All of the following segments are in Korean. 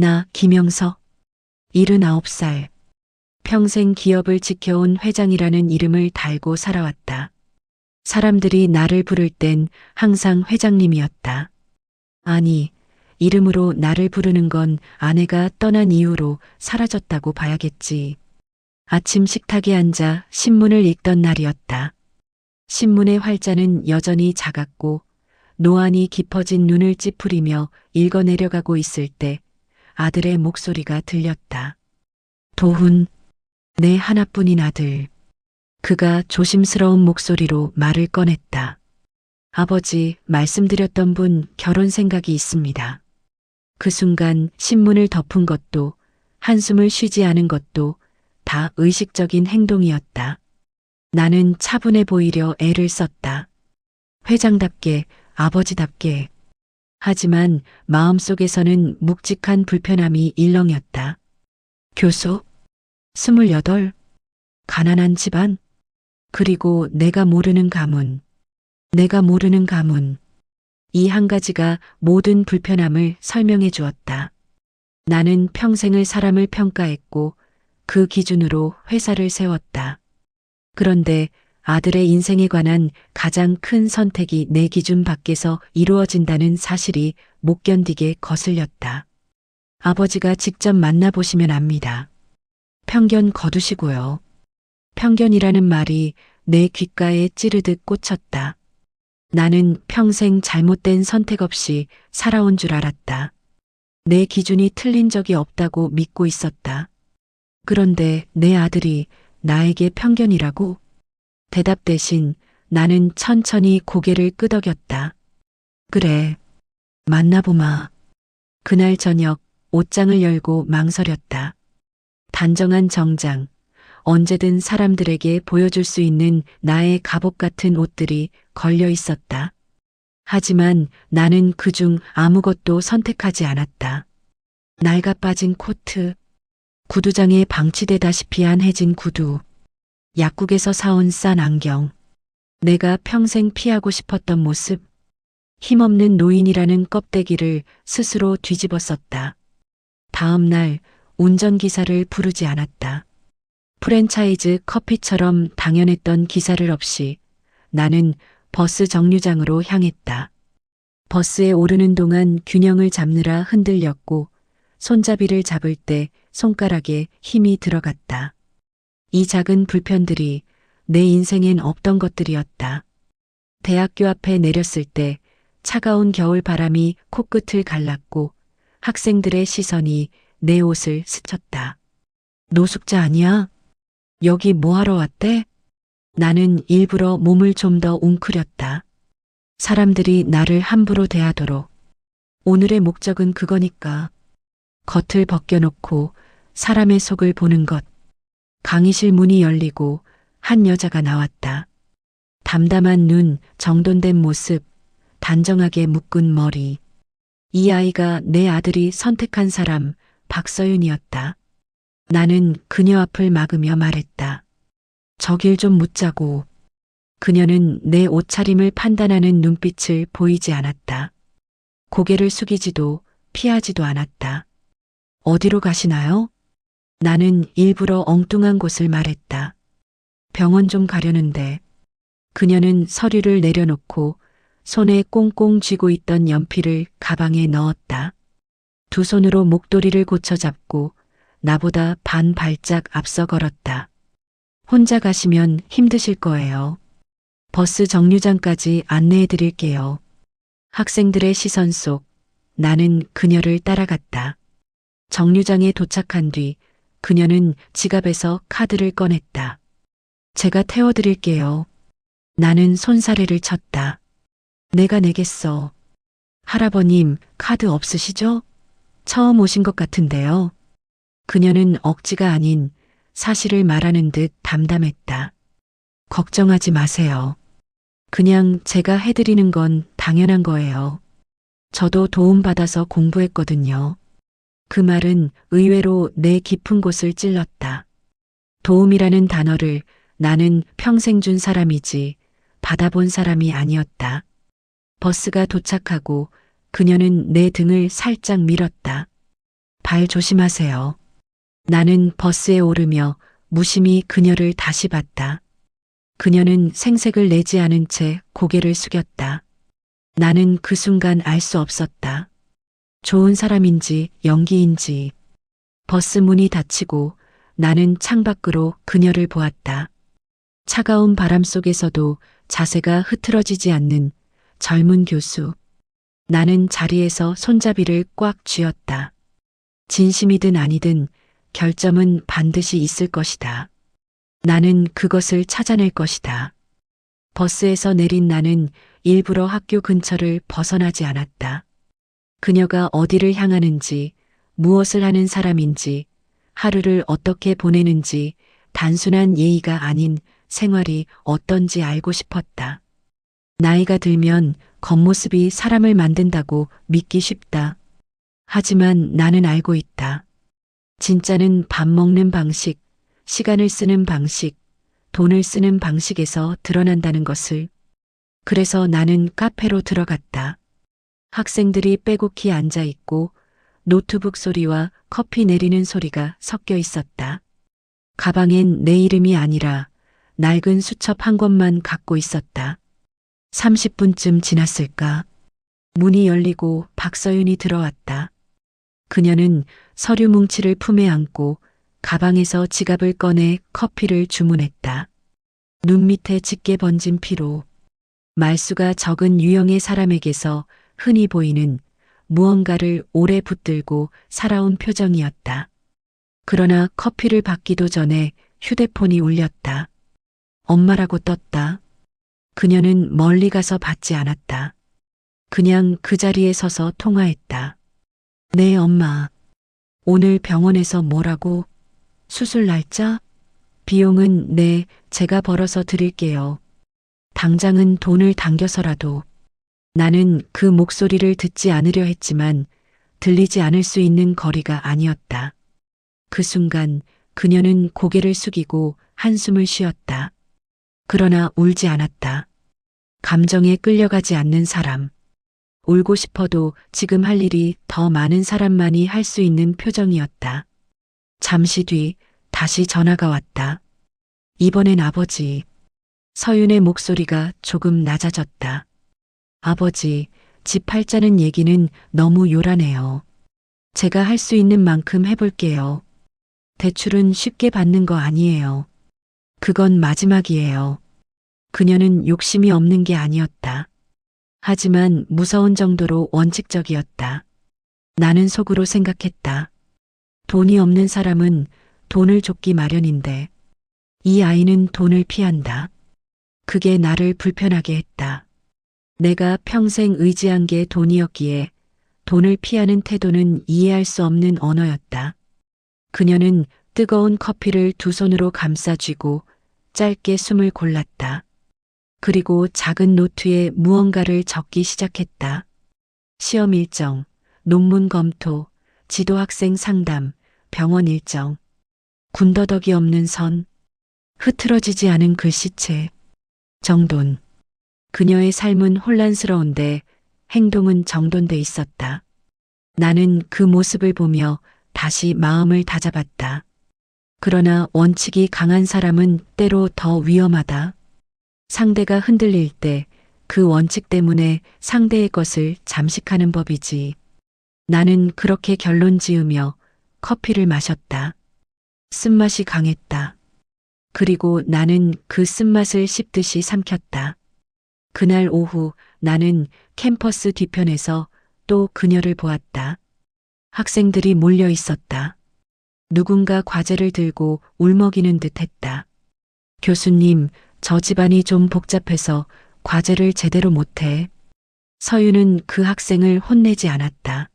나 김영서, 79살. 평생 기업을 지켜온 회장이라는 이름을 달고 살아왔다. 사람들이 나를 부를 땐 항상 회장님이었다. 아니, 이름으로 나를 부르는 건 아내가 떠난 이후로 사라졌다고 봐야겠지. 아침 식탁에 앉아 신문을 읽던 날이었다. 신문의 활자는 여전히 작았고 노안이 깊어진 눈을 찌푸리며 읽어내려가고 있을 때 아들의 목소리가 들렸다. 도훈, 내 하나뿐인 아들. 그가 조심스러운 목소리로 말을 꺼냈다. 아버지, 말씀드렸던 분 결혼 생각이 있습니다. 그 순간 신문을 덮은 것도 한숨을 쉬지 않은 것도 다 의식적인 행동이었다. 나는 차분해 보이려 애를 썼다. 회장답게, 아버지답게. 하지만 마음속에서는 묵직한 불편함이 일렁였다. 교수? 28? 가난한 집안? 그리고 내가 모르는 가문. 내가 모르는 가문. 이 한 가지가 모든 불편함을 설명해 주었다. 나는 평생을 사람을 평가했고 그 기준으로 회사를 세웠다. 그런데 아들의 인생에 관한 가장 큰 선택이 내 기준 밖에서 이루어진다는 사실이 못 견디게 거슬렸다. 아버지가 직접 만나보시면 압니다. 편견 거두시고요. 편견이라는 말이 내 귓가에 찌르듯 꽂혔다. 나는 평생 잘못된 선택 없이 살아온 줄 알았다. 내 기준이 틀린 적이 없다고 믿고 있었다. 그런데 내 아들이 나에게 편견이라고? 대답 대신 나는 천천히 고개를 끄덕였다. 그래, 만나보마. 그날 저녁 옷장을 열고 망설였다. 단정한 정장, 언제든 사람들에게 보여줄 수 있는 나의 갑옷 같은 옷들이 걸려 있었다. 하지만 나는 그중 아무것도 선택하지 않았다. 낡아 빠진 코트, 구두장에 방치되다시피 한 해진 구두, 약국에서 사온 싼 안경, 내가 평생 피하고 싶었던 모습, 힘없는 노인이라는 껍데기를 스스로 뒤집어 썼다. 다음 날 운전기사를 부르지 않았다. 프랜차이즈 커피처럼 당연했던 기사를 없이 나는 버스 정류장으로 향했다. 버스에 오르는 동안 균형을 잡느라 흔들렸고 손잡이를 잡을 때 손가락에 힘이 들어갔다. 이 작은 불편들이 내 인생엔 없던 것들이었다. 대학교 앞에 내렸을 때 차가운 겨울 바람이 코끝을 갈랐고 학생들의 시선이 내 옷을 스쳤다. 노숙자 아니야? 여기 뭐하러 왔대? 나는 일부러 몸을 좀 더 웅크렸다. 사람들이 나를 함부로 대하도록. 오늘의 목적은 그거니까. 겉을 벗겨놓고 사람의 속을 보는 것. 강의실 문이 열리고 한 여자가 나왔다. 담담한 눈, 정돈된 모습, 단정하게 묶은 머리. 이 아이가 내 아들이 선택한 사람, 박서윤이었다. 나는 그녀 앞을 막으며 말했다. 저 길 좀 묻자고. 그녀는 내 옷차림을 판단하는 눈빛을 보이지 않았다. 고개를 숙이지도 피하지도 않았다. 어디로 가시나요? 나는 일부러 엉뚱한 곳을 말했다. 병원 좀 가려는데. 그녀는 서류를 내려놓고 손에 꽁꽁 쥐고 있던 연필을 가방에 넣었다. 두 손으로 목도리를 고쳐 잡고 나보다 반 발짝 앞서 걸었다. 혼자 가시면 힘드실 거예요. 버스 정류장까지 안내해 드릴게요. 학생들의 시선 속 나는 그녀를 따라갔다. 정류장에 도착한 뒤 그녀는 지갑에서 카드를 꺼냈다. 제가 태워드릴게요. 나는 손사래를 쳤다. 내가 내겠어. 할아버님, 카드 없으시죠? 처음 오신 것 같은데요. 그녀는 억지가 아닌 사실을 말하는 듯 담담했다. 걱정하지 마세요. 그냥 제가 해드리는 건 당연한 거예요. 저도 도움받아서 공부했거든요. 그 말은 의외로 내 깊은 곳을 찔렀다. 도움이라는 단어를 나는 평생 준 사람이지 받아본 사람이 아니었다. 버스가 도착하고 그녀는 내 등을 살짝 밀었다. 발 조심하세요. 나는 버스에 오르며 무심히 그녀를 다시 봤다. 그녀는 생색을 내지 않은 채 고개를 숙였다. 나는 그 순간 알 수 없었다. 좋은 사람인지 연기인지. 버스 문이 닫히고 나는 창밖으로 그녀를 보았다. 차가운 바람 속에서도 자세가 흐트러지지 않는 젊은 교수. 나는 자리에서 손잡이를 꽉 쥐었다. 진심이든 아니든 결점은 반드시 있을 것이다. 나는 그것을 찾아낼 것이다. 버스에서 내린 나는 일부러 학교 근처를 벗어나지 않았다. 그녀가 어디를 향하는지, 무엇을 하는 사람인지, 하루를 어떻게 보내는지 단순한 예의가 아닌 생활이 어떤지 알고 싶었다. 나이가 들면 겉모습이 사람을 만든다고 믿기 쉽다. 하지만 나는 알고 있다. 진짜는 밥 먹는 방식, 시간을 쓰는 방식, 돈을 쓰는 방식에서 드러난다는 것을. 그래서 나는 카페로 들어갔다. 학생들이 빼곡히 앉아 있고 노트북 소리와 커피 내리는 소리가 섞여 있었다. 가방엔 내 이름이 아니라 낡은 수첩 한 권만 갖고 있었다. 30분쯤 지났을까? 문이 열리고 박서윤이 들어왔다. 그녀는 서류 뭉치를 품에 안고 가방에서 지갑을 꺼내 커피를 주문했다. 눈 밑에 짙게 번진 피로. 말수가 적은 유형의 사람에게서 흔히 보이는 무언가를 오래 붙들고 살아온 표정이었다. 그러나 커피를 받기도 전에 휴대폰이 울렸다. 엄마라고 떴다. 그녀는 멀리 가서 받지 않았다. 그냥 그 자리에 서서 통화했다. 네, 엄마. 오늘 병원에서 뭐라고? 수술 날짜? 비용은 네, 제가 벌어서 드릴게요. 당장은 돈을 당겨서라도. 나는 그 목소리를 듣지 않으려 했지만 들리지 않을 수 있는 거리가 아니었다. 그 순간 그녀는 고개를 숙이고 한숨을 쉬었다. 그러나 울지 않았다. 감정에 끌려가지 않는 사람. 울고 싶어도 지금 할 일이 더 많은 사람만이 할 수 있는 표정이었다. 잠시 뒤 다시 전화가 왔다. 이번엔 아버지. 서윤의 목소리가 조금 낮아졌다. 아버지, 집 팔자는 얘기는 너무 요란해요. 제가 할 수 있는 만큼 해볼게요. 대출은 쉽게 받는 거 아니에요. 그건 마지막이에요. 그녀는 욕심이 없는 게 아니었다. 하지만 무서운 정도로 원칙적이었다. 나는 속으로 생각했다. 돈이 없는 사람은 돈을 줬기 마련인데 이 아이는 돈을 피한다. 그게 나를 불편하게 했다. 내가 평생 의지한 게 돈이었기에 돈을 피하는 태도는 이해할 수 없는 언어였다. 그녀는 뜨거운 커피를 두 손으로 감싸 쥐고 짧게 숨을 골랐다. 그리고 작은 노트에 무언가를 적기 시작했다. 시험 일정, 논문 검토, 지도 학생 상담, 병원 일정. 군더더기 없는 선, 흐트러지지 않은 글씨체, 정돈. 그녀의 삶은 혼란스러운데 행동은 정돈돼 있었다. 나는 그 모습을 보며 다시 마음을 다잡았다. 그러나 원칙이 강한 사람은 때로 더 위험하다. 상대가 흔들릴 때 그 원칙 때문에 상대의 것을 잠식하는 법이지. 나는 그렇게 결론 지으며 커피를 마셨다. 쓴맛이 강했다. 그리고 나는 그 쓴맛을 씹듯이 삼켰다. 그날 오후 나는 캠퍼스 뒤편에서 또 그녀를 보았다. 학생들이 몰려 있었다. 누군가 과제를 들고 울먹이는 듯 했다. 교수님, 저 집안이 좀 복잡해서 과제를 제대로 못해. 서윤은 그 학생을 혼내지 않았다.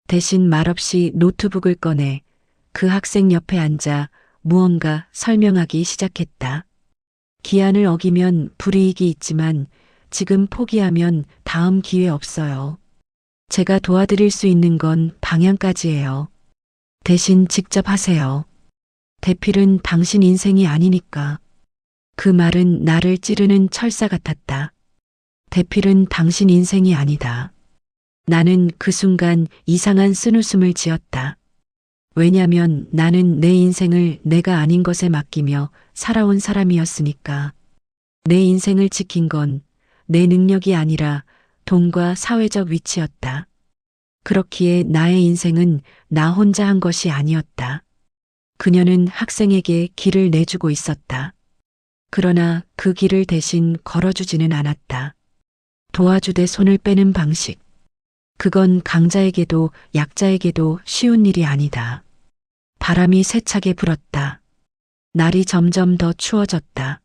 대신 말없이 노트북을 꺼내 그 학생 옆에 앉아 무언가 설명하기 시작했다. 기한을 어기면 불이익이 있지만 지금 포기하면 다음 기회 없어요. 제가 도와드릴 수 있는 건 방향까지예요. 대신 직접 하세요. 대필은 당신 인생이 아니니까. 그 말은 나를 찌르는 철사 같았다. 대필은 당신 인생이 아니다. 나는 그 순간 이상한 쓴웃음을 지었다. 왜냐면 나는 내 인생을 내가 아닌 것에 맡기며 살아온 사람이었으니까. 내 인생을 지킨 건 내 능력이 아니라 돈과 사회적 위치였다. 그렇기에 나의 인생은 나 혼자 한 것이 아니었다. 그녀는 학생에게 길을 내주고 있었다. 그러나 그 길을 대신 걸어주지는 않았다. 도와주되 손을 빼는 방식. 그건 강자에게도 약자에게도 쉬운 일이 아니다. 바람이 세차게 불었다. 날이 점점 더 추워졌다.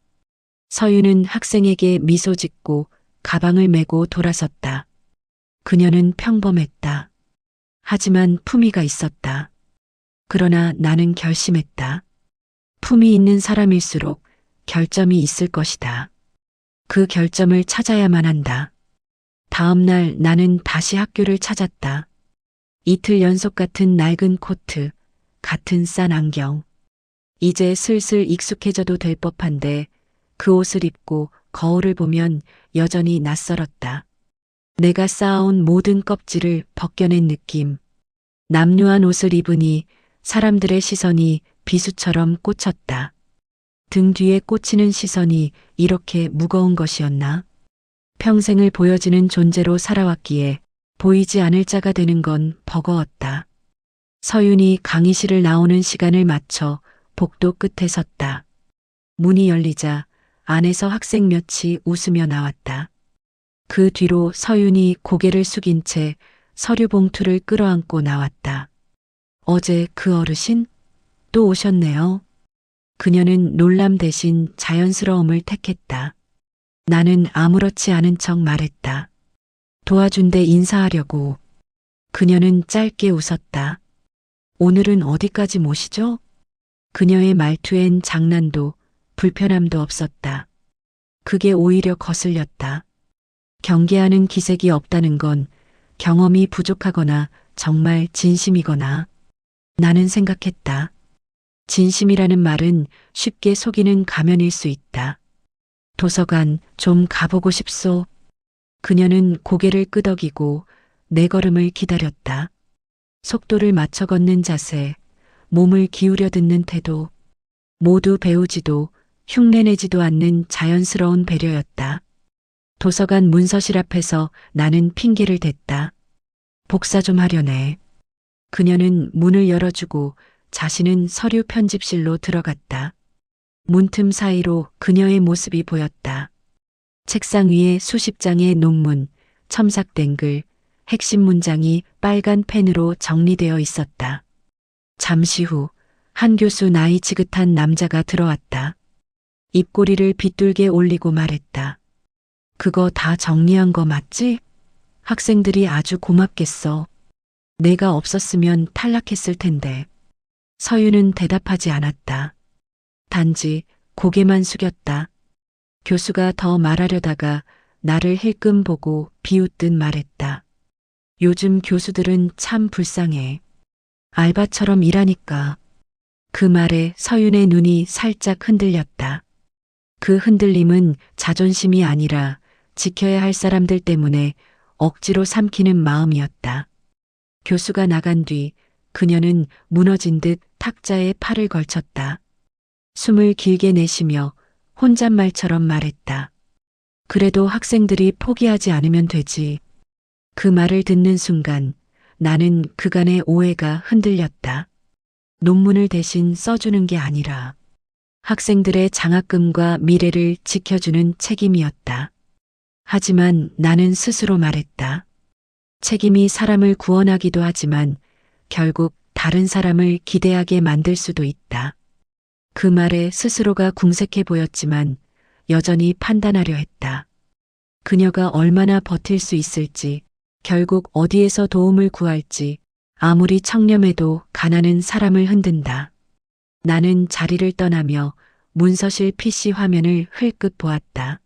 서유는 학생에게 미소 짓고 가방을 메고 돌아섰다. 그녀는 평범했다. 하지만 품위가 있었다. 그러나 나는 결심했다. 품위 있는 사람일수록 결점이 있을 것이다. 그 결점을 찾아야만 한다. 다음 날 나는 다시 학교를 찾았다. 이틀 연속 같은 낡은 코트, 같은 싼 안경. 이제 슬슬 익숙해져도 될 법한데 그 옷을 입고 거울을 보면 여전히 낯설었다. 내가 쌓아온 모든 껍질을 벗겨낸 느낌. 남루한 옷을 입으니 사람들의 시선이 비수처럼 꽂혔다. 등 뒤에 꽂히는 시선이 이렇게 무거운 것이었나? 평생을 보여지는 존재로 살아왔기에 보이지 않을 자가 되는 건 버거웠다. 서윤이 강의실을 나오는 시간을 맞춰 복도 끝에 섰다. 문이 열리자 안에서 학생 몇이 웃으며 나왔다. 그 뒤로 서윤이 고개를 숙인 채 서류 봉투를 끌어안고 나왔다. 어제 그 어르신? 또 오셨네요. 그녀는 놀람 대신 자연스러움을 택했다. 나는 아무렇지 않은 척 말했다. 도와준데 인사하려고. 그녀는 짧게 웃었다. 오늘은 어디까지 모시죠? 그녀의 말투엔 장난도 불편함도 없었다. 그게 오히려 거슬렸다. 경계하는 기색이 없다는 건 경험이 부족하거나 정말 진심이거나. 나는 생각했다. 진심이라는 말은 쉽게 속이는 가면일 수 있다. 도서관 좀 가보고 싶소. 그녀는 고개를 끄덕이고 내 걸음을 기다렸다. 속도를 맞춰 걷는 자세, 몸을 기울여 듣는 태도, 모두 배우지도 흉내내지도 않는 자연스러운 배려였다. 도서관 문서실 앞에서 나는 핑계를 댔다. 복사 좀 하려네. 그녀는 문을 열어주고 자신은 서류 편집실로 들어갔다. 문틈 사이로 그녀의 모습이 보였다. 책상 위에 수십 장의 논문, 첨삭된 글, 핵심 문장이 빨간 펜으로 정리되어 있었다. 잠시 후 한 교수 나이 지긋한 남자가 들어왔다. 입꼬리를 빗둘게 올리고 말했다. 그거 다 정리한 거 맞지? 학생들이 아주 고맙겠어. 내가 없었으면 탈락했을 텐데. 서유는 대답하지 않았다. 단지 고개만 숙였다. 교수가 더 말하려다가 나를 힐끔 보고 비웃듯 말했다. 요즘 교수들은 참 불쌍해. 알바처럼 일하니까. 그 말에 서윤의 눈이 살짝 흔들렸다. 그 흔들림은 자존심이 아니라 지켜야 할 사람들 때문에 억지로 삼키는 마음이었다. 교수가 나간 뒤 그녀는 무너진 듯 탁자에 팔을 걸쳤다. 숨을 길게 내쉬며 혼잣말처럼 말했다. 그래도 학생들이 포기하지 않으면 되지. 그 말을 듣는 순간 나는 그간의 오해가 흔들렸다. 논문을 대신 써주는 게 아니라 학생들의 장학금과 미래를 지켜주는 책임이었다. 하지만 나는 스스로 말했다. 책임이 사람을 구원하기도 하지만 결국 다른 사람을 기대하게 만들 수도 있다. 그 말에 스스로가 궁색해 보였지만 여전히 판단하려 했다. 그녀가 얼마나 버틸 수 있을지, 결국 어디에서 도움을 구할지, 아무리 청렴해도 가난은 사람을 흔든다. 나는 자리를 떠나며 문서실 PC 화면을 흘끗 보았다.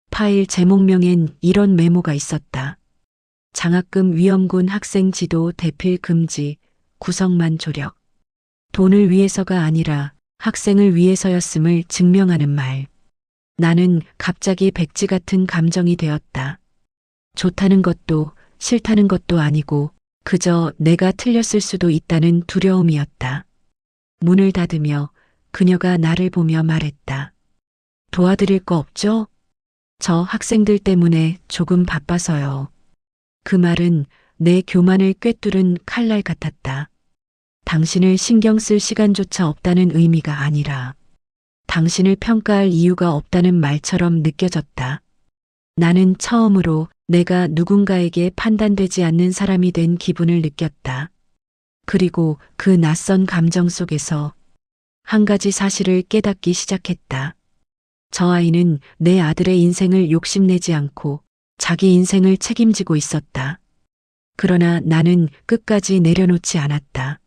파일 제목명엔 이런 메모가 있었다. 장학금 위험군 학생 지도 대필 금지, 구성만 조력. 돈을 위해서가 아니라 학생을 위해서였음을 증명하는 말. 나는 갑자기 백지 같은 감정이 되었다. 좋다는 것도 싫다는 것도 아니고 그저 내가 틀렸을 수도 있다는 두려움이었다. 문을 닫으며 그녀가 나를 보며 말했다. 도와드릴 거 없죠? 저 학생들 때문에 조금 바빠서요. 그 말은 내 교만을 꿰뚫은 칼날 같았다. 당신을 신경 쓸 시간조차 없다는 의미가 아니라 당신을 평가할 이유가 없다는 말처럼 느껴졌다. 나는 처음으로 내가 누군가에게 판단되지 않는 사람이 된 기분을 느꼈다. 그리고 그 낯선 감정 속에서 한 가지 사실을 깨닫기 시작했다. 저 아이는 내 아들의 인생을 욕심내지 않고 자기 인생을 책임지고 있었다. 그러나 나는 끝까지 내려놓지 않았다.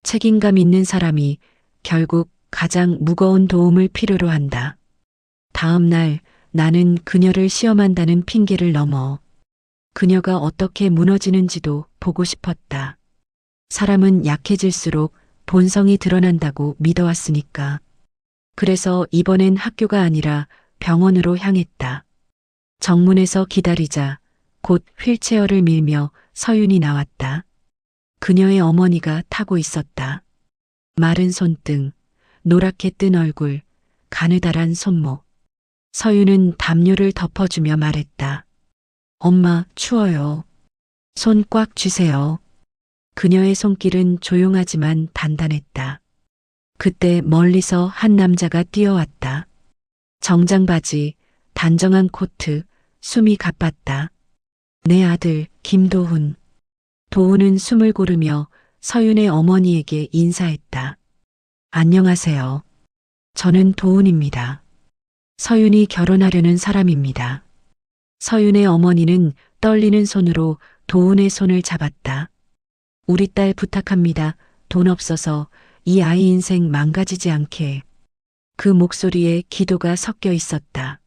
책임감 있는 사람이 결국 가장 무거운 도움을 필요로 한다. 다음 날 나는 그녀를 시험한다는 핑계를 넘어 그녀가 어떻게 무너지는지도 보고 싶었다. 사람은 약해질수록 본성이 드러난다고 믿어왔으니까. 그래서 이번엔 학교가 아니라 병원으로 향했다. 정문에서 기다리자 곧 휠체어를 밀며 서윤이 나왔다. 그녀의 어머니가 타고 있었다. 마른 손등, 노랗게 뜬 얼굴, 가느다란 손목. 서윤은 담요를 덮어주며 말했다. 엄마, 추워요. 손 꽉 쥐세요. 그녀의 손길은 조용하지만 단단했다. 그때 멀리서 한 남자가 뛰어왔다. 정장 바지, 단정한 코트, 숨이 가빴다. 내 아들, 김도훈. 도훈은 숨을 고르며 서윤의 어머니에게 인사했다. 안녕하세요. 저는 도훈입니다. 서윤이 결혼하려는 사람입니다. 서윤의 어머니는 떨리는 손으로 도훈의 손을 잡았다. 우리 딸 부탁합니다. 돈 없어서 이 아이 인생 망가지지 않게. 그 목소리에 기도가 섞여 있었다.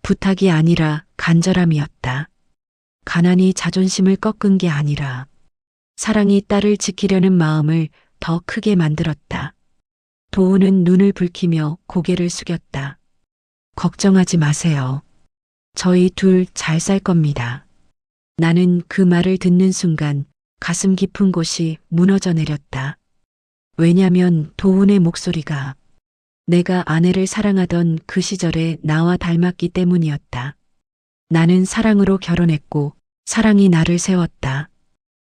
부탁이 아니라 간절함이었다. 가난이 자존심을 꺾은 게 아니라 사랑이 딸을 지키려는 마음을 더 크게 만들었다. 도훈은 눈을 붉히며 고개를 숙였다. 걱정하지 마세요. 저희 둘 잘 살 겁니다. 나는 그 말을 듣는 순간 가슴 깊은 곳이 무너져 내렸다. 왜냐면 도훈의 목소리가 내가 아내를 사랑하던 그 시절에 나와 닮았기 때문이었다. 나는 사랑으로 결혼했고 사랑이 나를 세웠다.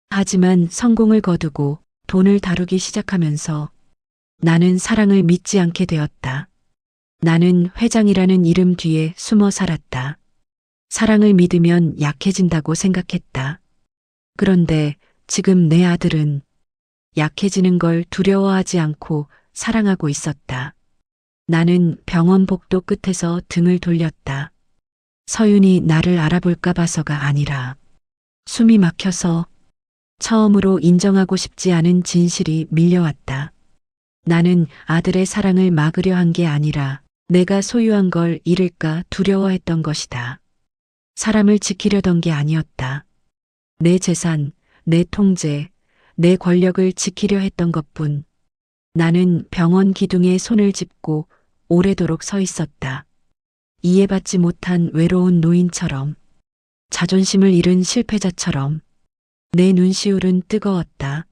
하지만 성공을 거두고 돈을 다루기 시작하면서 나는 사랑을 믿지 않게 되었다. 나는 회장이라는 이름 뒤에 숨어 살았다. 사랑을 믿으면 약해진다고 생각했다. 그런데 지금 내 아들은 약해지는 걸 두려워하지 않고 사랑하고 있었다. 나는 병원 복도 끝에서 등을 돌렸다. 서윤이 나를 알아볼까 봐서가 아니라 숨이 막혀서 처음으로 인정하고 싶지 않은 진실이 밀려왔다. 나는 아들의 사랑을 막으려 한 게 아니라 내가 소유한 걸 잃을까 두려워했던 것이다. 사람을 지키려던 게 아니었다. 내 재산, 내 통제, 내 권력을 지키려 했던 것뿐. 나는 병원 기둥에 손을 짚고 오래도록 서 있었다. 이해받지 못한 외로운 노인처럼, 자존심을 잃은 실패자처럼 내 눈시울은 뜨거웠다.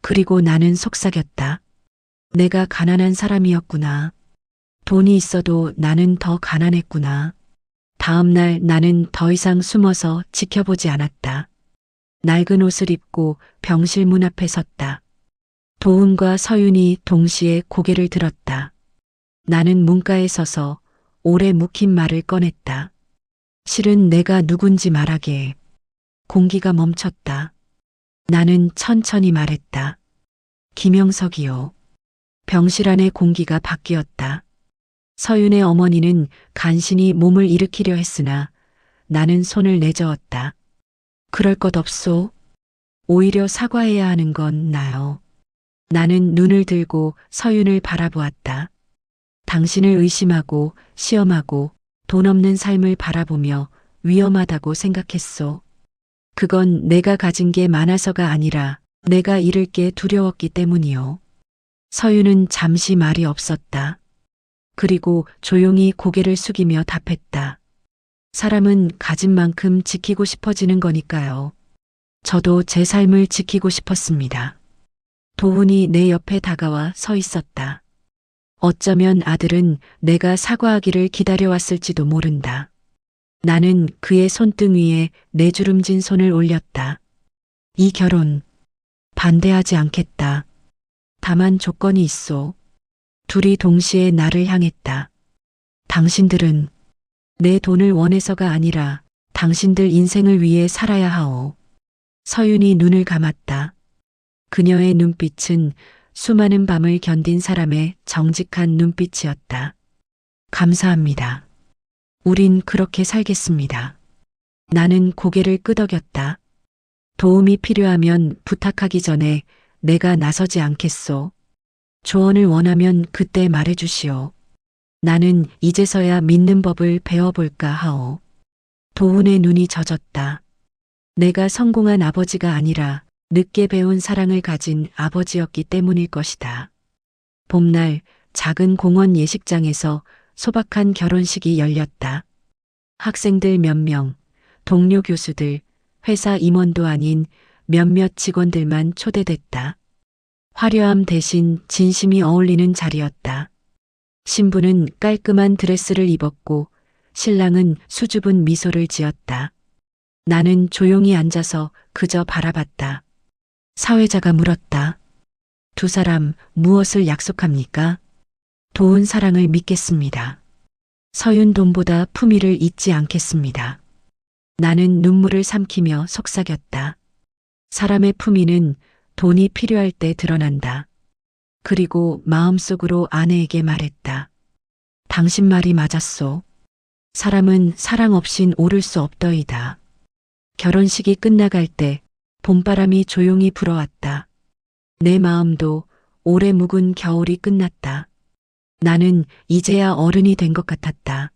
그리고 나는 속삭였다. 내가 가난한 사람이었구나. 돈이 있어도 나는 더 가난했구나. 다음 날 나는 더 이상 숨어서 지켜보지 않았다. 낡은 옷을 입고 병실 문 앞에 섰다. 도훈과 서윤이 동시에 고개를 들었다. 나는 문가에 서서 오래 묵힌 말을 꺼냈다. 실은 내가 누군지 말하게. 공기가 멈췄다. 나는 천천히 말했다. 김영석이요. 병실 안의 공기가 바뀌었다. 서윤의 어머니는 간신히 몸을 일으키려 했으나 나는 손을 내저었다. 그럴 것 없소. 오히려 사과해야 하는 건 나요. 나는 눈을 들고 서윤을 바라보았다. 당신을 의심하고 시험하고 돈 없는 삶을 바라보며 위험하다고 생각했소. 그건 내가 가진 게 많아서가 아니라 내가 잃을 게 두려웠기 때문이요. 서윤은 잠시 말이 없었다. 그리고 조용히 고개를 숙이며 답했다. 사람은 가진 만큼 지키고 싶어지는 거니까요. 저도 제 삶을 지키고 싶었습니다. 도훈이 내 옆에 다가와 서 있었다. 어쩌면 아들은 내가 사과하기를 기다려왔을지도 모른다. 나는 그의 손등 위에 내주름진 손을 올렸다. 이 결혼 반대하지 않겠다. 다만 조건이 있소. 둘이 동시에 나를 향했다. 당신들은 내 돈을 원해서가 아니라 당신들 인생을 위해 살아야 하오. 서윤이 눈을 감았다. 그녀의 눈빛은 수많은 밤을 견딘 사람의 정직한 눈빛이었다. 감사합니다. 우린 그렇게 살겠습니다. 나는 고개를 끄덕였다. 도움이 필요하면 부탁하기 전에 내가 나서지 않겠소. 조언을 원하면 그때 말해주시오. 나는 이제서야 믿는 법을 배워볼까 하오. 도훈의 눈이 젖었다. 내가 성공한 아버지가 아니라 늦게 배운 사랑을 가진 아버지였기 때문일 것이다. 봄날 작은 공원 예식장에서 소박한 결혼식이 열렸다. 학생들 몇 명, 동료 교수들, 회사 임원도 아닌 몇몇 직원들만 초대됐다. 화려함 대신 진심이 어울리는 자리였다. 신부는 깔끔한 드레스를 입었고 신랑은 수줍은 미소를 지었다. 나는 조용히 앉아서 그저 바라봤다. 사회자가 물었다. 두 사람 무엇을 약속합니까? 도훈 사랑을 믿겠습니다. 서윤 돈보다 품위를 잊지 않겠습니다. 나는 눈물을 삼키며 속삭였다. 사람의 품위는 돈이 필요할 때 드러난다. 그리고 마음속으로 아내에게 말했다. 당신 말이 맞았소. 사람은 사랑 없인 오를 수 없더이다. 결혼식이 끝나갈 때 봄바람이 조용히 불어왔다. 내 마음도 오래 묵은 겨울이 끝났다. 나는 이제야 어른이 된 것 같았다.